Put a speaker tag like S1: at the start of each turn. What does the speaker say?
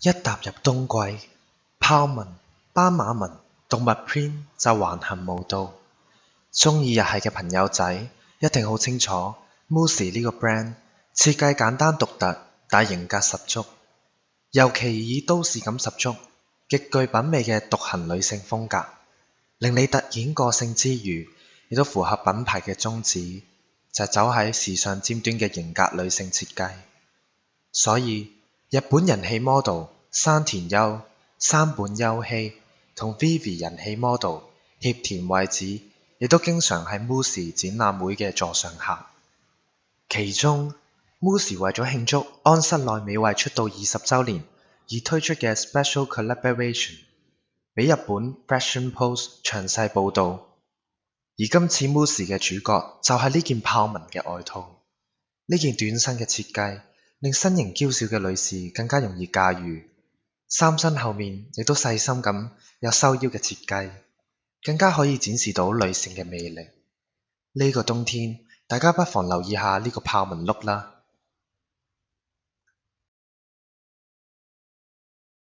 S1: 一踏入冬季，豹紋、斑馬紋、動物 print 就橫行無道。鍾意日系嘅朋友仔一定好清楚 Musi 呢個 brand 設計簡單獨特，但型格十足，尤其以都市感十足、極具品味嘅獨行女性風格，令你突顯個性之餘，亦都符合品牌嘅宗旨，就係走喺時尚尖端嘅型格女性設計。所以日本人氣 model 山田優、山本優希同 Vivi 人氣 model 協田惠子亦都經常係 Musi 展覽會嘅座上客。其中 Musi 為咗慶祝安室奈美惠出道20週年而推出嘅 Special Collaboration， 俾日本 Fashion Post 詳細報導。而今次 Musi 嘅主角就係呢件豹紋嘅外套。呢件短身嘅設計令身形嬌小嘅女士更加容易駕馭，衫身後面亦都細心咁有收腰嘅設計，更加可以展示到女性嘅魅力。呢個冬天，大家不妨留意下呢個豹紋 look 啦。